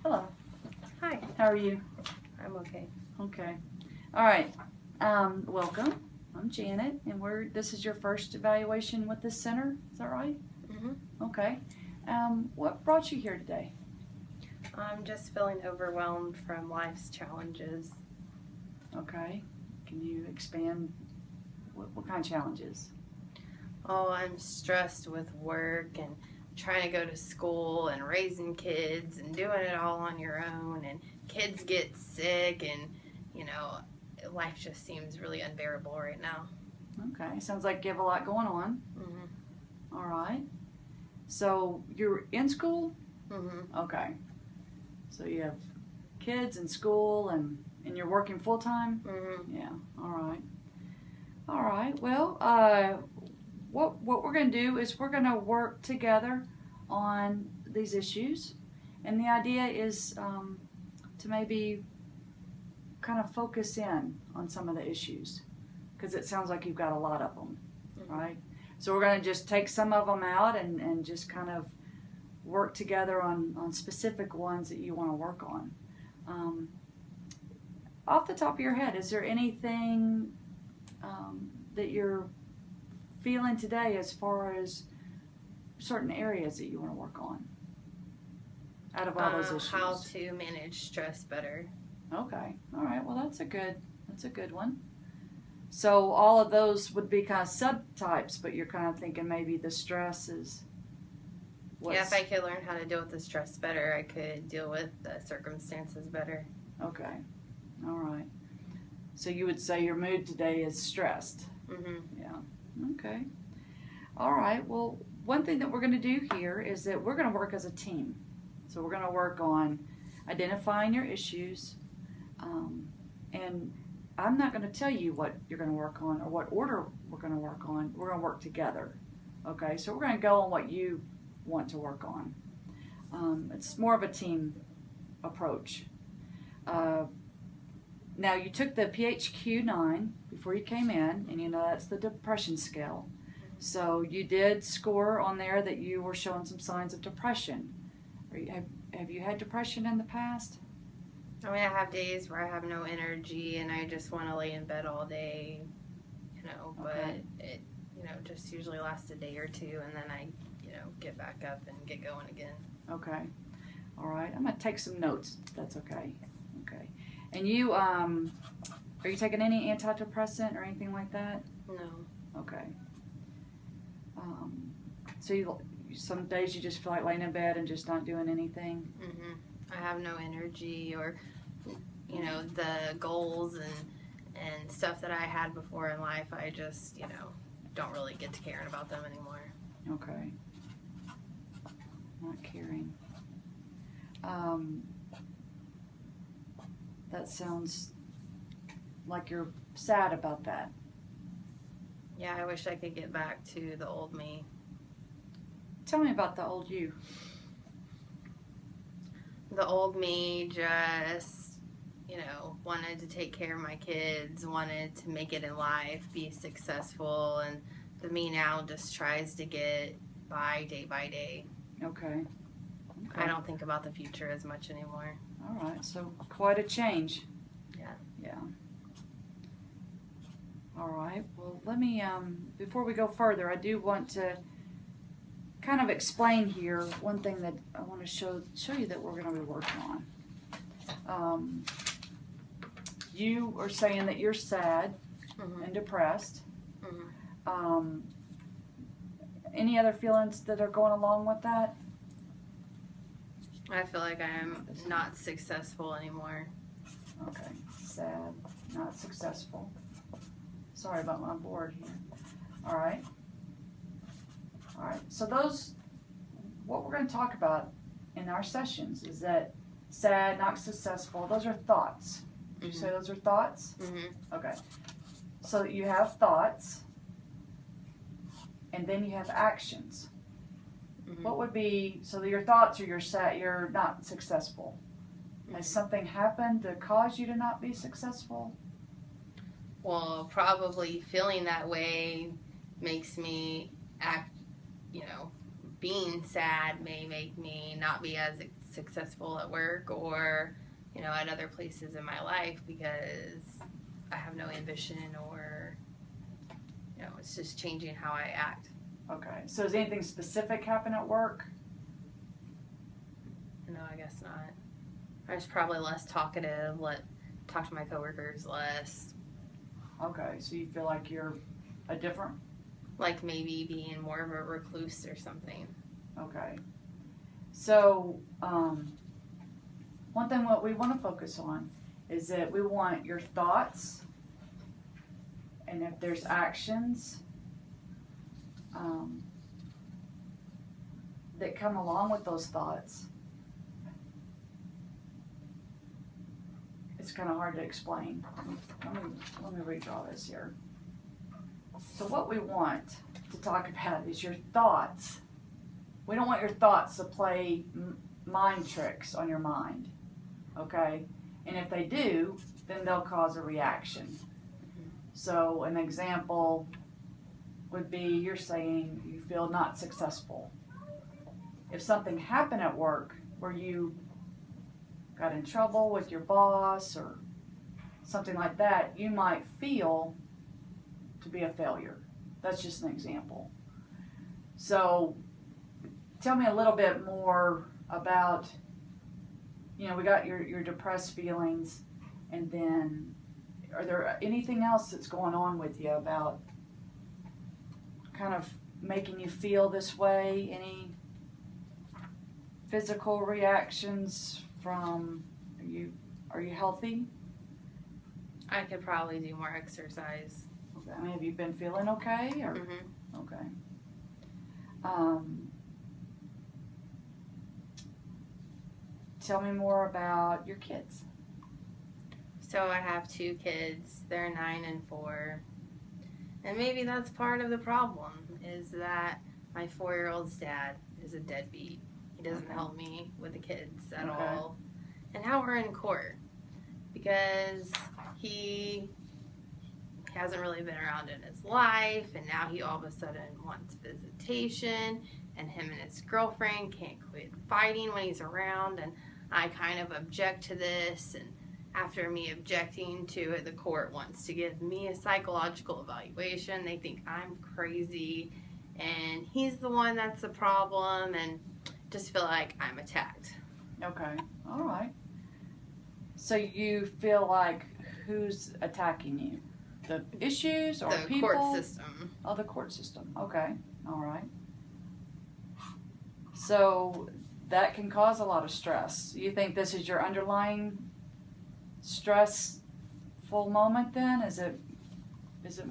Hello. Hi, How are you? I'm okay. Okay. All right. Welcome. I'm Janet, and this is your first evaluation with this center. Is that right? Okay. What brought you here today? I'm just feeling overwhelmed from life's challenges. Okay. Can you expand? What kind of challenges? Oh, I'm stressed with work and trying to go to school and raising kids and doing it all on your own, and kids get sick, and life just seems really unbearable right now. Okay. Sounds like you have a lot going on. Mhm. All right. So you're in school? Mhm. Okay. So you have kids in school and you're working full time? Mhm. Yeah. All right. All right. Well, what we're going to do is we're going to work together on these issues, and the idea is to maybe kind of focus in on some of the issues because it sounds like you've got a lot of them, right? So we're going to just take some of them out and just kind of work together on specific ones that you want to work on. Off the top of your head, is there anything that you're feeling today as far as certain areas that you want to work on out of all those issues? How to manage stress better. Okay. All right. Well, that's a good one. So all of those would be kind of subtypes, but you're kind of thinking maybe the stress is Yeah, if I could learn how to deal with the stress better, I could deal with the circumstances better. Okay. All right. So you would say your mood today is stressed. Mhm. Yeah. Okay. All right. Well, one thing that we're going to do here is that we're going to work as a team. So we're going to work on identifying your issues, and I'm not going to tell you what you're going to work on or what order we're going to work on. We're going to work together. Okay. So we're going to go on what you want to work on. It's more of a team approach. Now, you took the PHQ-9 before you came in, and you know that's the depression scale. So you did score on there that you were showing some signs of depression. Have you had depression in the past? I mean, I have days where I have no energy and I just want to lay in bed all day, but Okay. it, just usually lasts a day or two, and then I, get back up and get going again. Okay. All right. I'm going to take some notes, if that's okay. Okay. And you, are you taking any antidepressant or anything like that? No. Okay. So some days you just feel like laying in bed and just not doing anything? Mhm. I have no energy, or, the goals and stuff that I had before in life, I just, don't really get to caring about them anymore. Okay. Not caring. That sounds like you're sad about that. Yeah, I wish I could get back to the old me. Tell me about the old you. The old me just, wanted to take care of my kids, wanted to make it in life, be successful, and the me now just tries to get by day by day. Okay. I don't think about the future as much anymore. All right, so quite a change. Yeah. Yeah. All right, well, let me, before we go further, I do want to kind of explain here one thing that I want to show you that we're going to be working on. You are saying that you're sad and depressed. Any other feelings that are going along with that? I feel like I'm not successful anymore. Okay, sad, not successful. Sorry about my board here. All right. All right, so what we're going to talk about in our sessions is that sad, not successful, those are thoughts. Did you say those are thoughts? Mm-hmm. Okay. So you have thoughts, and then you have actions. Mm-hmm. What would be, so your thoughts are you're not successful. Has something happened to cause you to not be successful? Well, probably feeling that way makes me act, being sad may make me not be as successful at work or, you know, at other places in my life because I have no ambition or, you know, it's just changing how I act. Okay. So does anything specific happen at work? No, I guess not. I was probably less talkative, talk to my coworkers less. Okay. So you feel like you're a different? Like maybe being more of a recluse or something. Okay. So one thing what we want to focus on is that we want your thoughts, and if there's actions that come along with those thoughts. It's kind of hard to explain. Let me redraw this here. So what we want to talk about is your thoughts. We don't want your thoughts to play mind tricks on your mind, okay? And if they do, then they'll cause a reaction. So an example would be you're saying you feel not successful. If something happened at work where you got in trouble with your boss or something like that, you might feel to be a failure. That's just an example. So tell me a little bit more about, you know, we got your depressed feelings, and then are there anything else that's going on with you about kind of making you feel this way? Any physical reactions from, are you healthy? I could probably do more exercise. Okay. I mean, have you been feeling okay? Or? Mm-hmm. Okay. Tell me more about your kids. So I have 2 kids. They're 9 and 4. And maybe that's part of the problem, is that my 4-year-old's dad is a deadbeat. He doesn't help me with the kids at all. And now we're in court because he hasn't really been around in his life, and now he all of a sudden wants visitation, and him and his girlfriend can't quit fighting when he's around, and I kind of object to this, and after me objecting to it, the court wants to give me a psychological evaluation. They think I'm crazy, and he's the one that's the problem, and just feel like I'm attacked. Okay, all right. So you feel like who's attacking you? The issues or the people? The court system. Oh, the court system. Okay, all right. So that can cause a lot of stress. You think this is your underlying stressful moment then? Is it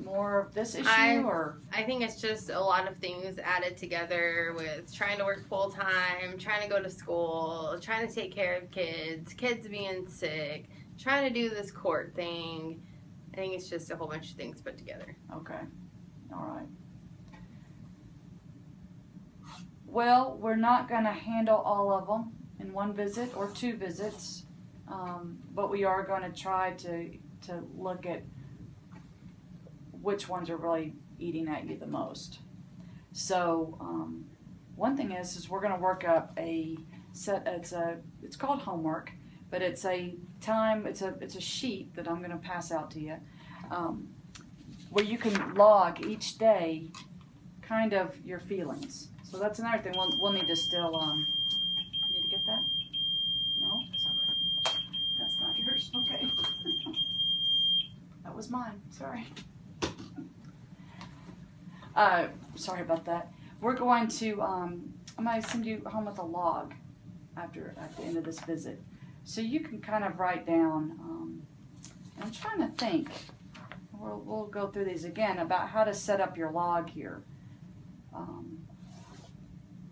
more of this issue or? I think it's just a lot of things added together with trying to work full time, trying to go to school, trying to take care of kids being sick, trying to do this court thing. I think it's just a whole bunch of things put together. Okay. All right. Well, we're not going to handle all of them in one visit or 2 visits, but we are going to try to look at which ones are really eating at you the most. So one thing is we're going to work up a set. It's called homework, but it's a sheet that I'm going to pass out to you, where you can log each day, kind of your feelings. So that's another thing we'll need to still. Need to get that? No, that's not yours. Okay, that was mine. Sorry. Sorry about that. We're going to. I'm going to send you home with a log at the end of this visit, so you can kind of write down. I'm trying to think. We'll go through these again about how to set up your log here.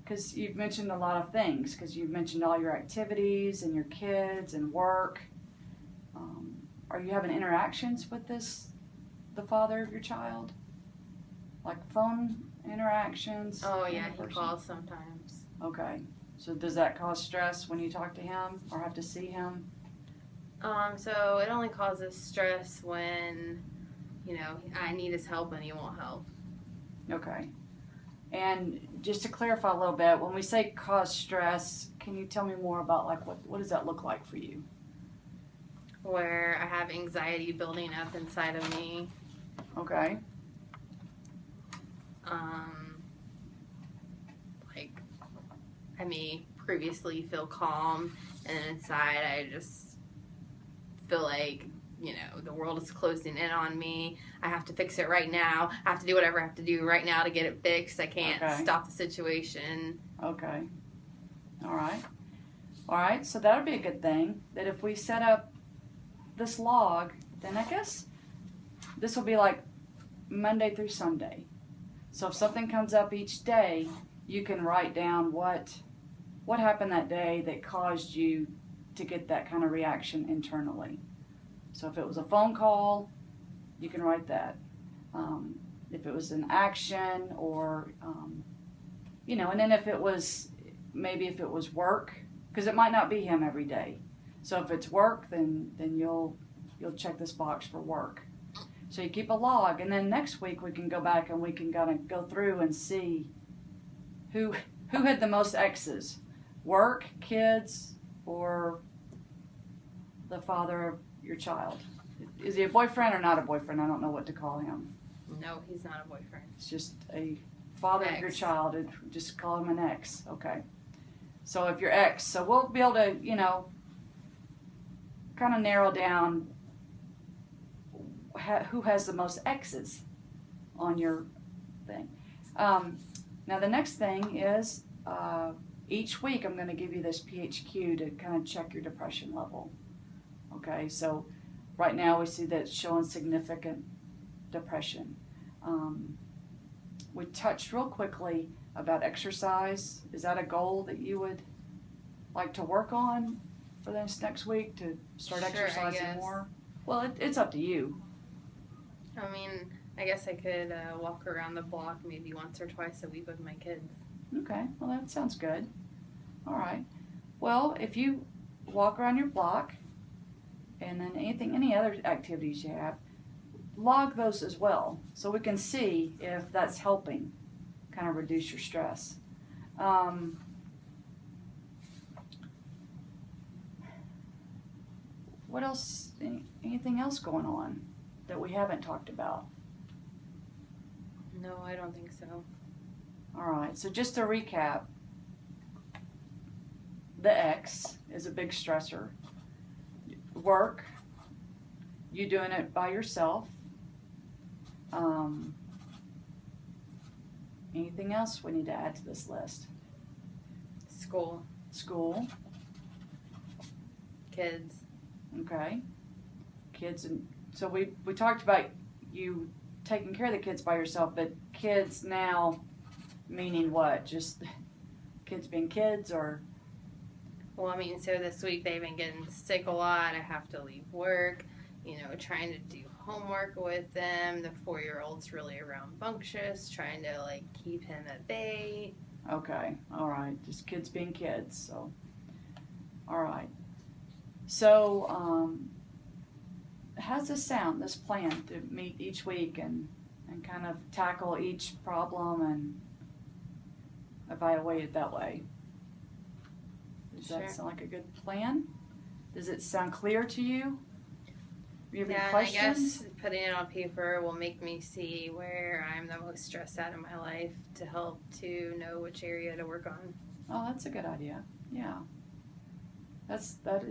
Because you've mentioned a lot of things, because you've mentioned all your activities and your kids and work. Are you having interactions with the father of your child? Like phone interactions? Oh yeah, he calls sometimes. Okay. So does that cause stress when you talk to him or have to see him? So it only causes stress when, I need his help and he won't help. Okay. And just to clarify a little bit, when we say cause stress, can you tell me more about like what does that look like for you? Where I have anxiety building up inside of me. Okay. Like I may previously feel calm, and inside I just feel like, you know, the world is closing in on me. I have to fix it right now. I have to do whatever I have to do right now to get it fixed. I can't stop the situation. Okay. All right. All right. So that would be a good thing, that if we set up this log, then I guess this will be like Monday through Sunday. So if something comes up each day, you can write down what happened that day that caused you to get that kind of reaction internally. So if it was a phone call, you can write that. If it was an action, or you know, and then if it was work, because it might not be him every day. So if it's work, then you'll check this box for work. So you keep a log, and then next week we can go back and we can kind of go through and see who had the most X's, work, kids, or the father of your child. Is he a boyfriend or not a boyfriend? I don't know what to call him. No, he's not a boyfriend. It's just a father of your child, and just call him an ex. Okay. So if you're ex, so we'll be able to, you know, kind of narrow down who has the most X's on your thing. Now the next thing is, each week I'm going to give you this PHQ to kind of check your depression level. Okay, so right now we see that it's showing significant depression. We touched real quickly about exercise. Is that a goal that you would like to work on for this next week, to start exercising more? Well, it's up to you. I mean, I guess I could walk around the block maybe once or twice a week with my kids. Okay, well that sounds good. All right. Well, if you walk around your block, and then any other activities you have, log those as well, so we can see if that's helping kind of reduce your stress. What else? Anything else going on that we haven't talked about? No, I don't think so. All right, so just to recap, the X is a big stressor. Work, you doing it by yourself. Anything else we need to add to this list? School. School. Kids. Okay. Kids, and so we talked about you taking care of the kids by yourself, but kids now meaning what? Just kids being kids, or? Well, I mean, so this week they've been getting sick a lot. I have to leave work, you know, trying to do homework with them. The 4-year-old's really rambunctious, trying to, like, keep him at bay. Okay, all right. Just kids being kids, so. All right. So, how's this sound, this plan to meet each week and kind of tackle each problem and evaluate it that way? Does that sound like a good plan? Does it sound clear to you? Do you have any questions? I guess putting it on paper will make me see where I'm the most stressed out in my life, to help to know which area to work on. Oh, that's a good idea. Yeah. That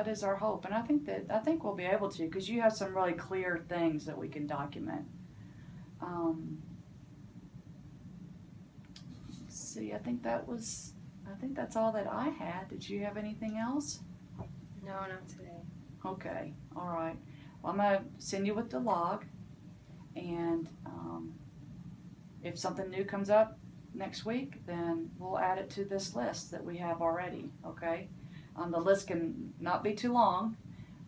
is our hope, and I think we'll be able to, because you have some really clear things that we can document. Let's see. I think that's all that I had. Did you have anything else? No, not today. Okay. All right. Well, I'm gonna send you with the log, and if something new comes up next week, then we'll add it to this list that we have already. Okay. The list can not be too long,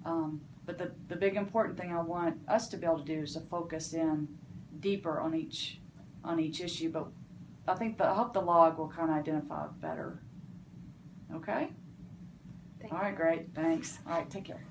but the big important thing I want us to be able to do is to focus in deeper on each issue. But I hope the log will kind of identify better. Okay? Thank All right, great. Thanks. All right, take care.